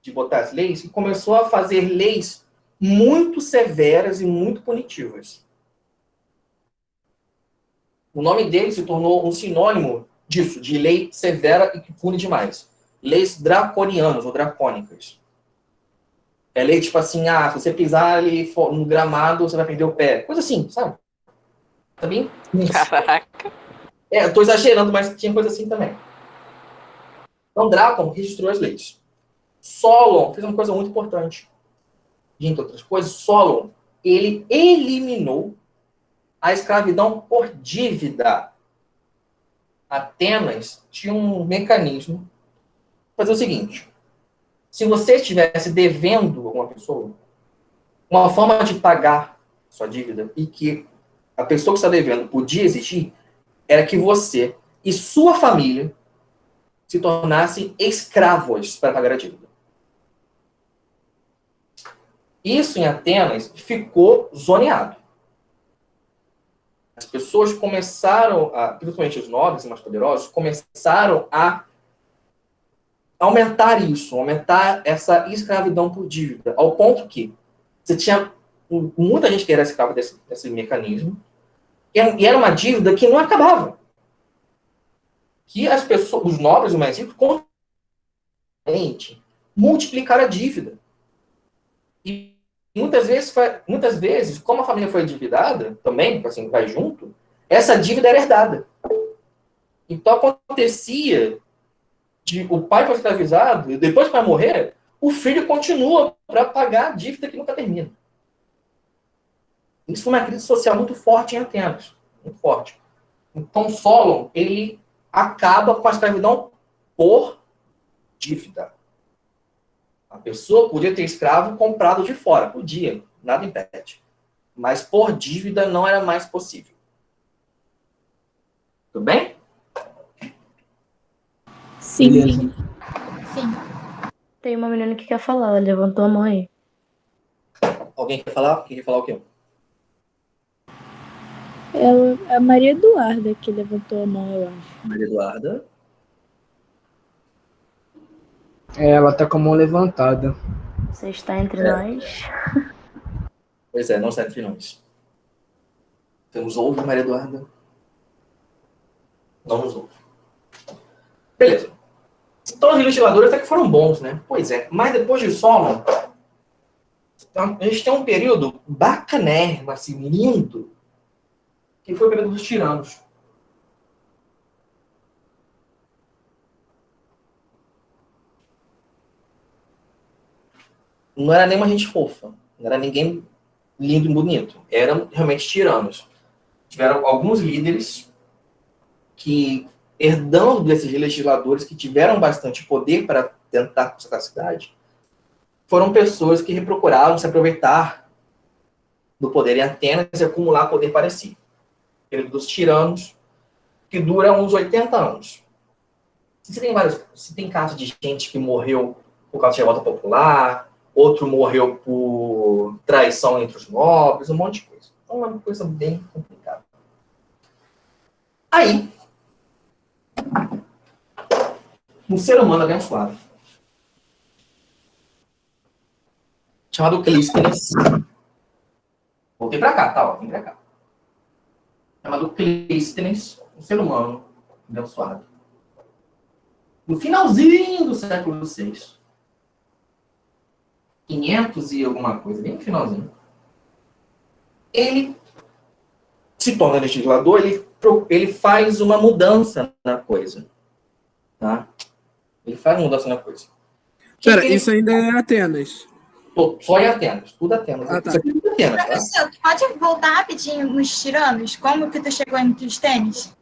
de botar as leis e começou a fazer leis muito severas e muito punitivas. O nome dele se tornou um sinônimo disso, de lei severa e que pune demais. Leis draconianas ou dracônicas. É lei tipo assim, se você pisar ali no gramado, você vai perder o pé. Coisa assim, sabe? Tá bem? Caraca. Eu tô exagerando, mas tinha coisa assim também. Então, Drácon registrou as leis. Solon fez uma coisa muito importante. Entre outras coisas, Solon, ele eliminou a escravidão por dívida. Atenas tinha um mecanismo para fazer o seguinte. Se você estivesse devendo alguma pessoa, uma forma de pagar sua dívida e que a pessoa que está devendo podia exigir era que você e sua família se tornassem escravos para pagar a dívida. Isso em Atenas ficou zoneado. As pessoas começaram, principalmente os nobres e mais poderosos, começaram a aumentar isso, aumentar essa escravidão por dívida, ao ponto que você tinha muita gente que era escrava desse mecanismo, e era uma dívida que não acabava. Que as pessoas, os nobres, os mais ricos, constantemente multiplicaram a dívida. E muitas vezes, como a família foi endividada, também, assim, vai junto, essa dívida era herdada. Então acontecia de o pai foi escravizado, e depois que vai morrer, o filho continua para pagar a dívida que nunca termina. Isso foi uma crise social muito forte em Atenas. Muito forte. Então, Solon, ele acaba com a escravidão por dívida. A pessoa podia ter escravo comprado de fora. Podia, nada impede. Mas por dívida não era mais possível. Tudo bem? Sim. Beleza. Tem uma menina que quer falar, ela levantou a mão aí. Alguém quer falar? Quem quer falar o quê? A Maria Eduarda que levantou a mão, eu acho. Maria Eduarda. Ela tá com a mão levantada. Você está entre nós. Pois é, não está entre nós. Você nos ouve, Maria Eduarda? Não nos ouve. Beleza. Então, os legisladores até que foram bons, né? Pois é. Mas depois de Solon, a gente tem um período bacanérrimo, assim, lindo, que foi o período dos tiranos. Não era nenhuma gente fofa. Não era ninguém lindo e bonito. Eram realmente tiranos. Tiveram alguns líderes que, herdando desses legisladores que tiveram bastante poder para tentar consertar a cidade, foram pessoas que procuraram se aproveitar do poder em Atenas e acumular poder para si. O período dos tiranos, que dura uns 80 anos. Se tem casos de gente que morreu por causa de revolta popular, outro morreu por traição entre os nobres, um monte de coisa. Então é uma coisa bem complicada. Aí, um ser humano abençoado, chamado Clístenes. Voltei pra cá, tá? Ó, vem pra cá. Chamado Clístenes, um ser humano abençoado. No finalzinho do século VI. 500 e alguma coisa, bem no finalzinho. Ele se torna legislador, ele faz uma mudança na coisa. Tá? Ele faz uma mudança na coisa. Pera, isso ainda é Atenas. Só em Atenas, tudo Atenas. Ah, tá. Isso aqui é tudo Atenas, tá? Professor, tu pode voltar rapidinho nos tiranos? Como que tu chegou em Clístenes?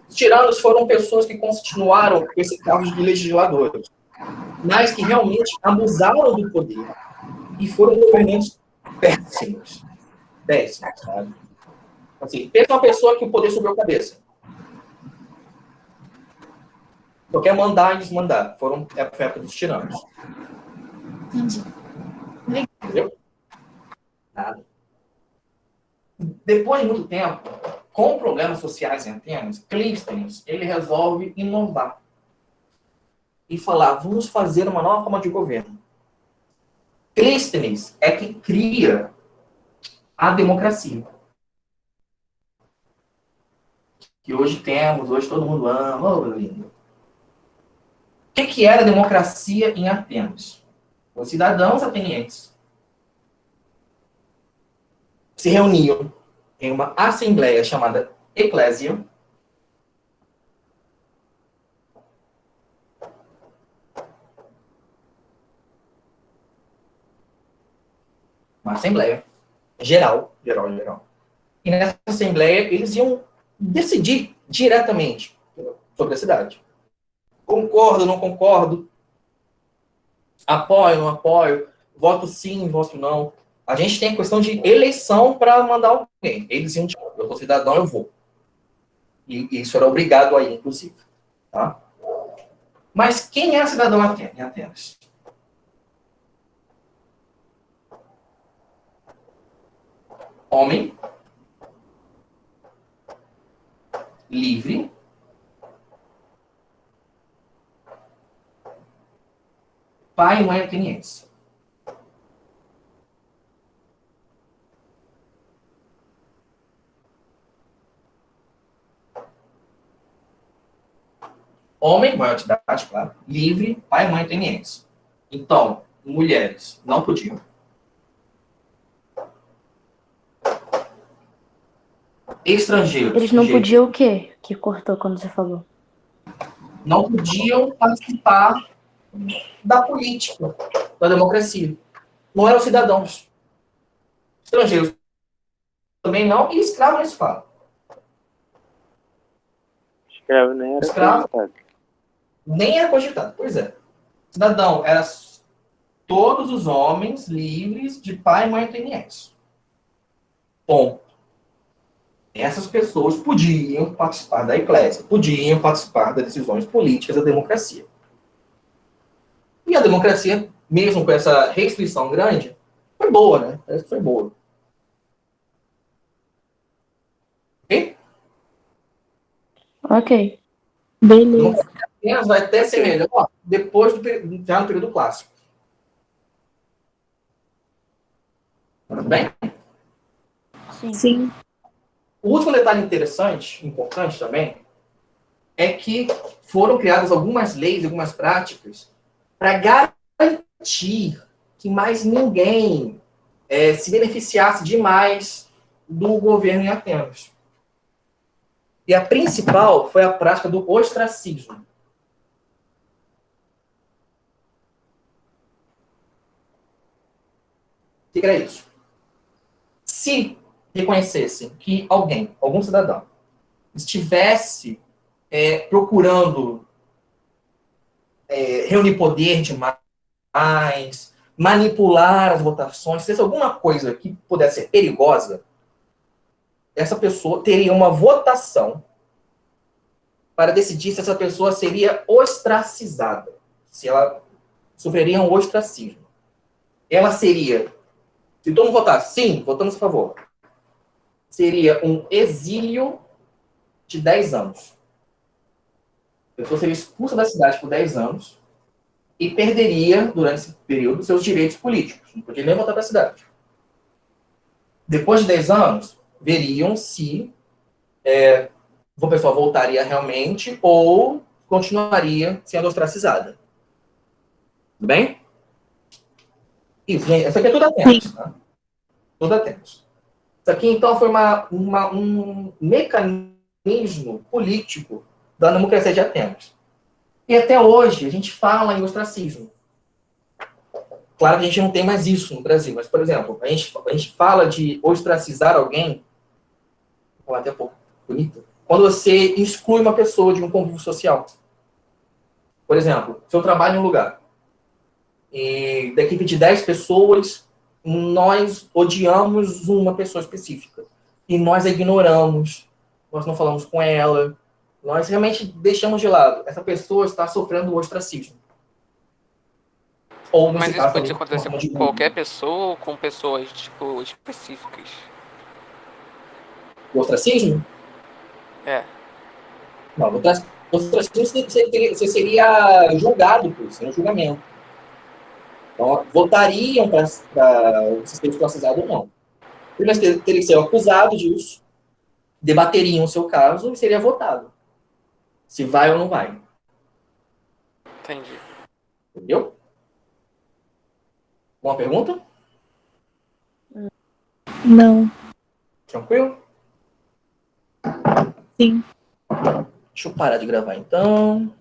Os tiranos foram pessoas que continuaram com esse cargo de legisladores, mas que realmente abusaram do poder e foram governantes péssimos. Péssimos, sabe? Assim, pensa uma pessoa que o poder subiu a cabeça. Só quer mandar e desmandar. Foi a época dos tiranos. Entendi. Entendeu? Nada. Depois de muito tempo, com problemas sociais em Atenas, Clístenes, ele resolve inovar. E falar, vamos fazer uma nova forma de governo. Clístenes é que cria a democracia. Que hoje temos, hoje todo mundo ama, oh, lindo. O que era a democracia em Atenas? Os cidadãos atenienses se reuniam em uma assembleia chamada Eclésia, uma assembleia geral. E nessa assembleia eles iam decidir diretamente sobre a cidade. Concordo, não concordo, apoio, não apoio, voto sim, voto não. A gente tem a questão de eleição para mandar alguém. Eles iam dizer, eu sou cidadão, eu vou. E isso era obrigado aí, inclusive. Tá? Mas quem é cidadão em Atenas? Homem, livre, pai e mãe ateniense. Homem, maior de idade, claro. Livre, pai, mãe, tenientes. Então, mulheres não podiam. Estrangeiros. Eles não sujeitos, podiam o quê? Que cortou quando você falou. não podiam participar da política, da democracia. Não eram cidadãos. Estrangeiros também não, e escravo nem se fala. Escravo nem era Escravo cogitado. nem era cogitado. Pois é. Cidadão era todos os homens livres de pai, mãe e tenientes. Bom, essas pessoas podiam participar da eclésia, podiam participar das decisões políticas da democracia. E a democracia, mesmo com essa restrição grande, foi boa, né? Parece que foi boa. Ok? Ok. A Beleza. democracia apenas vai até ser melhor depois já no período clássico. Tudo bem? Sim. O último detalhe interessante, importante também, é que foram criadas algumas leis, algumas práticas para garantir que mais ninguém se beneficiasse demais do governo em Atenas. E a principal foi a prática do ostracismo. O que era isso? Se reconhecessem que algum cidadão, estivesse procurando reunir poder demais, manipular as votações, se fosse alguma coisa que pudesse ser perigosa, essa pessoa teria uma votação para decidir se essa pessoa seria ostracizada, se ela sofreria um ostracismo. Ela seria, se todo mundo votar sim, votamos a favor, seria um exílio de 10 anos. A pessoa seria expulsa da cidade por 10 anos e perderia, durante esse período, seus direitos políticos. Não podia nem voltar para a cidade. Depois de 10 anos, veriam se a pessoa voltaria realmente ou continuaria sendo ostracizada. Tudo bem? Isso, gente. Isso aqui é tudo Atenas. Tá? Tudo Atenas. Isso aqui, então, foi um mecanismo político da democracia de Atenas. E até hoje, a gente fala em ostracismo. Claro que a gente não tem mais isso no Brasil, mas, por exemplo, a gente fala de ostracizar alguém, vou até um pouco bonito, quando você exclui uma pessoa de um convívio social. Por exemplo, se eu trabalho em um lugar, e da equipe de 10 pessoas, nós odiamos uma pessoa específica. E nós a ignoramos, nós não falamos com ela, nós realmente deixamos de lado. Essa pessoa está sofrendo o ostracismo. Ou, Mas isso pode acontecer com qualquer pessoa ou com pessoas, tipo, específicas? O ostracismo? É. Não, o ostracismo você seria julgado por isso, um julgamento. Então, votariam para você ser ostracizado ou não. Primeiro, teria que ser acusado disso, debateriam o seu caso e seria votado. Se vai ou não vai. Entendi. Entendeu? Uma pergunta? Não. Tranquilo? Sim. Deixa eu parar de gravar, então.